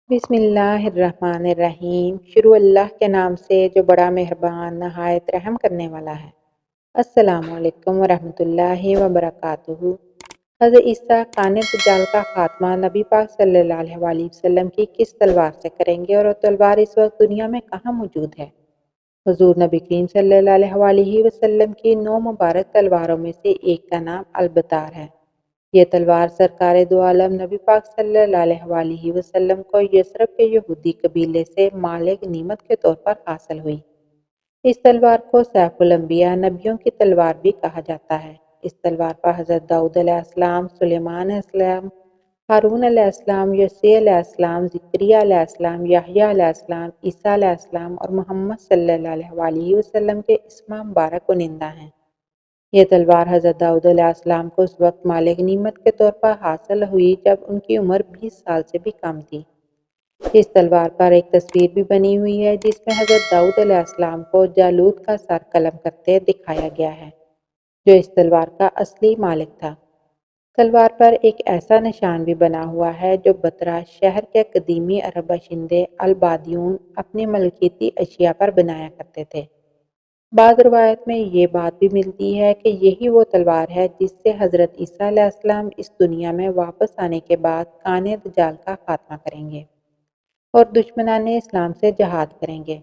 بسم اللہ الرحمن الرحیم۔ شروع اللہ کے نام سے جو بڑا مہربان نہایت رحم کرنے والا ہے۔ السلام علیکم ورحمۃ اللہ وبرکاتہ۔ حضرت عیسیٰ کان دجال کا خاتمہ نبی پاک صلی اللہ علیہ وآلہ وسلم کی کس تلوار سے کریں گے اور وہ تلوار اس وقت دنیا میں کہاں موجود ہے؟ حضور نبی کریم صلی اللہ علیہ وآلہ وسلم کی 9 مبارک تلواروں میں سے ایک کا نام البتار ہے۔ یہ تلوار سرکار دو عالم نبی پاک صلی اللہ علیہ وآلہ وسلم کو یثرب کے یہودی قبیلے سے مال غنیمت کے طور پر حاصل ہوئی۔ اس تلوار کو سیف الانبیاء نبیوں کی تلوار بھی کہا جاتا ہے۔ اس تلوار پر حضرت داؤد علیہ السلام، سلیمان علیہ السلام، ہارون علیہ السلام، یوسیع علیہ السلام، زکریا علیہ السلام، یحییٰ علیہ السلام، عیسیٰ علیہ السلام اور محمد صلی اللہ علیہ وآلہ وسلم کے اسماء مبارک کنندہ ہیں۔ یہ تلوار حضرت داؤد علیہ السلام کو اس وقت مال غنیمت کے طور پر حاصل ہوئی جب ان کی عمر 20 سال سے بھی کم تھی۔ اس تلوار پر ایک تصویر بھی بنی ہوئی ہے جس میں حضرت داؤد علیہ السلام کو جالوت کا سر قلم کرتے دکھایا گیا ہے، جو اس تلوار کا اصلی مالک تھا۔ تلوار پر ایک ایسا نشان بھی بنا ہوا ہے جو بترا شہر کے قدیمی عرب باشندے البادیون اپنی ملکیتی اشیاء پر بنایا کرتے تھے۔ بعض روایت میں یہ بات بھی ملتی ہے کہ یہی وہ تلوار ہے جس سے حضرت عیسیٰ علیہ السلام اس دنیا میں واپس آنے کے بعد کان دجال کا خاتمہ کریں گے اور دشمنان اسلام سے جہاد کریں گے۔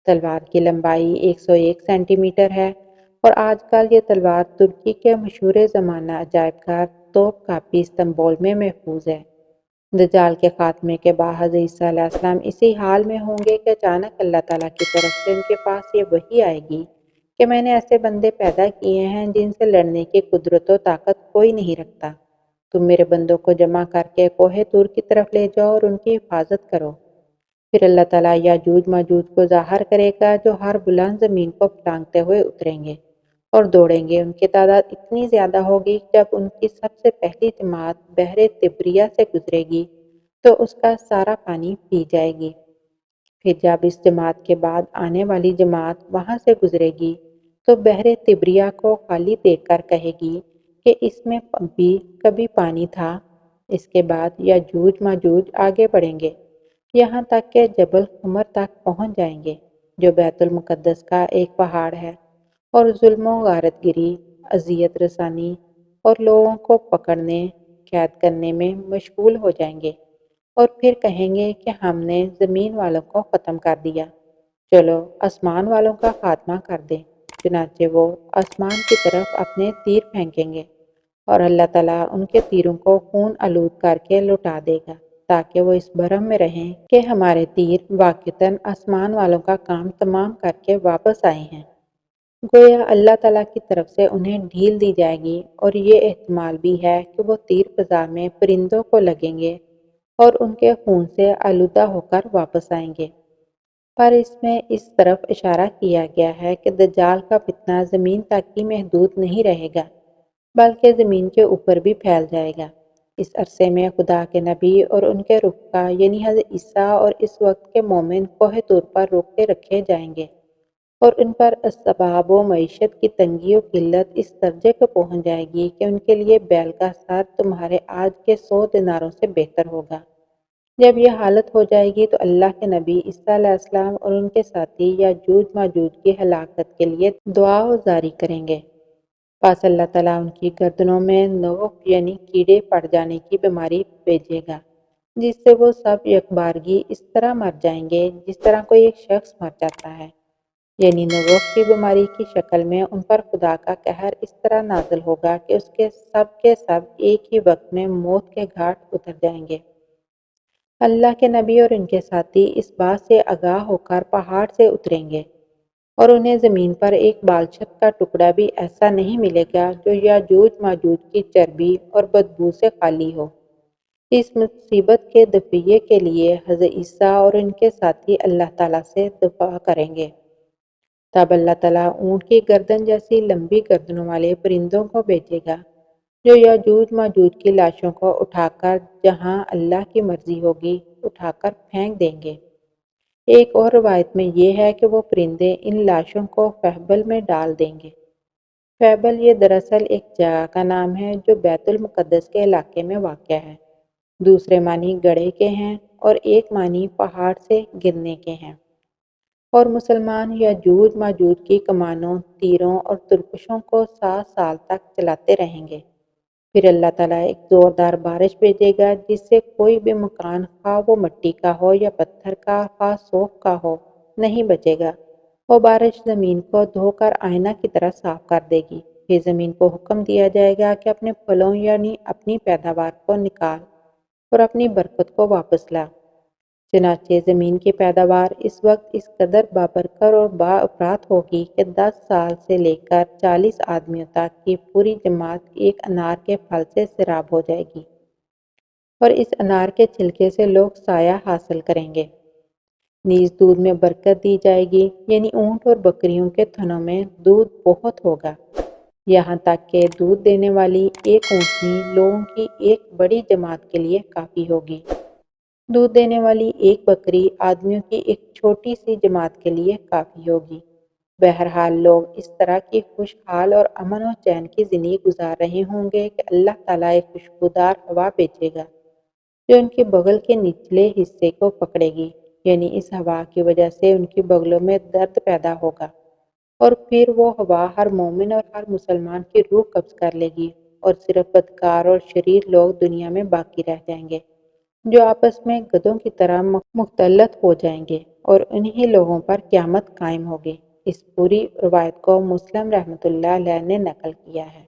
تلوار کی لمبائی 101 سینٹی میٹر ہے اور آج کل یہ تلوار ترکی کے مشہور زمانہ عجائب گھر توپ کاپی استنبول میں محفوظ ہے۔ دجال کے خاتمے کے بعد حضرت عیسیٰ علیہ السلام اسی حال میں ہوں گے کہ اچانک اللہ تعالیٰ کی طرف سے ان کے پاس یہ وحی آئے گی کہ میں نے ایسے بندے پیدا کیے ہیں جن سے لڑنے کی قدرت و طاقت کوئی نہیں رکھتا۔ تم میرے بندوں کو جمع کر کے کوہ طور کی طرف لے جاؤ اور ان کی حفاظت کرو۔ پھر اللہ تعالیٰ یاجوج ماجوج کو ظاہر کرے گا جو ہر بلند زمین کو پھلانگتے ہوئے اتریں گے اور دوڑیں گے۔ ان کی تعداد اتنی زیادہ ہوگی کہ جب ان کی سب سے پہلی جماعت بحر تبریہ سے گزرے گی تو اس کا سارا پانی پی جائے گی۔ پھر جب اس جماعت کے بعد آنے والی جماعت وہاں سے گزرے گی تو بحر تبریہ کو خالی دیکھ کر کہے گی کہ اس میں بھی کبھی پانی تھا۔ اس کے بعد یاجوج ماجوج آگے بڑھیں گے یہاں تک کہ جبل عمر تک پہنچ جائیں گے، جو بیت المقدس کا ایک پہاڑ ہے، اور ظلم و غارت گری، اذیت رسانی اور لوگوں کو پکڑنے قید کرنے میں مشغول ہو جائیں گے اور پھر کہیں گے کہ ہم نے زمین والوں کو ختم کر دیا، چلو آسمان والوں کا خاتمہ کر دیں۔ چنانچہ وہ آسمان کی طرف اپنے تیر پھینکیں گے اور اللہ تعالیٰ ان کے تیروں کو خون آلود کر کے لوٹا دے گا تاکہ وہ اس بھرم میں رہیں کہ ہمارے تیر واقعتاً آسمان والوں کا کام تمام کر کے واپس آئے ہیں۔ گویا اللہ تعالیٰ کی طرف سے انہیں ڈھیل دی جائے گی اور یہ احتمال بھی ہے کہ وہ تیر فضا میں پرندوں کو لگیں گے اور ان کے خون سے آلودہ ہو کر واپس آئیں گے۔ پر اس میں اس طرف اشارہ کیا گیا ہے کہ دجال کا فتنہ زمین تک ہی محدود نہیں رہے گا بلکہ زمین کے اوپر بھی پھیل جائے گا۔ اس عرصے میں خدا کے نبی اور ان کے رفقا یعنی حضرت عیسیٰ اور اس وقت کے مومن کوہ طور پر روک کے رکھے جائیں گے اور ان پر اسباب و معیشت کی تنگی و قلت اس درجے کو پہنچ جائے گی کہ ان کے لیے بیل کا سر تمہارے آج کے 100 دیناروں سے بہتر ہوگا۔ جب یہ حالت ہو جائے گی تو اللہ کے نبی عیسیٰ علیہ السلام اور ان کے ساتھی یاجوج ماجوج کی ہلاکت کے لیے دعا جاری کریں گے۔ پس اللہ تعالیٰ ان کی گردنوں میں نوق یعنی کیڑے پڑ جانے کی بیماری بھیجے گا جس سے وہ سب یکبارگی اس طرح مر جائیں گے جس طرح کوئی ایک شخص مر جاتا ہے، یعنی نوق کی بیماری کی شکل میں ان پر خدا کا قہر اس طرح نازل ہوگا کہ اس کے سب ایک ہی وقت میں موت کے گھاٹ اتر جائیں گے۔ اللہ کے نبی اور ان کے ساتھی اس بات سے آگاہ ہو کر پہاڑ سے اتریں گے اور انہیں زمین پر ایک بالچت کا ٹکڑا بھی ایسا نہیں ملے گا جو یاجوج ماجوج کی چربی اور بدبو سے خالی ہو۔ اس مصیبت کے دفعے کے لیے حضرت عیسیٰ اور ان کے ساتھی اللہ تعالیٰ سے دعا کریں گے۔ تب اللہ تعالیٰ اونٹ کی گردن جیسی لمبی گردنوں والے پرندوں کو بھیجے گا جو یاجوج ماجوج کی لاشوں کو اٹھا کر جہاں اللہ کی مرضی ہوگی اٹھا کر پھینک دیں گے۔ ایک اور روایت میں یہ ہے کہ وہ پرندے ان لاشوں کو فہبل میں ڈال دیں گے۔ فہبل یہ دراصل ایک جگہ کا نام ہے جو بیت المقدس کے علاقے میں واقع ہے۔ دوسرے معنی گڑھے کے ہیں اور ایک معنی پہاڑ سے گرنے کے ہیں، اور مسلمان یاجوج ماجوج کی کمانوں، تیروں اور ترکشوں کو 7 سال تک چلاتے رہیں گے۔ پھر اللہ تعالیٰ ایک زوردار بارش بھیجے گا جس سے کوئی بھی مکان، خواہ وہ مٹی کا ہو یا پتھر کا، خواہ سوکھ کا ہو، نہیں بچے گا۔ وہ بارش زمین کو دھو کر آئینہ کی طرح صاف کر دے گی۔ پھر زمین کو حکم دیا جائے گا کہ اپنے پھلوں یعنی اپنی پیداوار کو نکال اور اپنی برکت کو واپس لا۔ چنانچہ زمین کی پیداوار اس وقت اس قدر بابرکت اور باافراط ہوگی کہ 10 سال سے لے کر 40 آدمیوں تک کی پوری جماعت ایک انار کے پھل سے سیراب ہو جائے گی، اور اس انار کے چھلکے سے لوگ سایہ حاصل کریں گے۔ نیز دودھ میں برکت دی جائے گی، یعنی اونٹ اور بکریوں کے تھنوں میں دودھ بہت ہوگا، یہاں تک کہ دودھ دینے والی ایک اونٹنی لوگوں کی ایک بڑی جماعت کے لیے کافی ہوگی۔ دودھ دینے والی ایک بکری آدمیوں کی ایک چھوٹی سی جماعت کے لیے کافی ہوگی۔ بہرحال لوگ اس طرح کی خوشحال اور امن و چین کی زندگی گزار رہے ہوں گے کہ اللہ تعالیٰ ایک خوشبودار ہوا بھیجے گا جو ان کے بغل کے نچلے حصے کو پکڑے گی، یعنی اس ہوا کی وجہ سے ان کی بغلوں میں درد پیدا ہوگا، اور پھر وہ ہوا ہر مومن اور ہر مسلمان کی روح قبض کر لے گی، اور صرف بدکار اور شریر لوگ دنیا میں باقی رہ جائیں گے جو آپس میں گدھوں کی طرح مختلط ہو جائیں گے، اور انہی لوگوں پر قیامت قائم ہوگی۔ اس پوری روایت کو مسلم رحمۃ اللہ علیہ نے نقل کیا ہے۔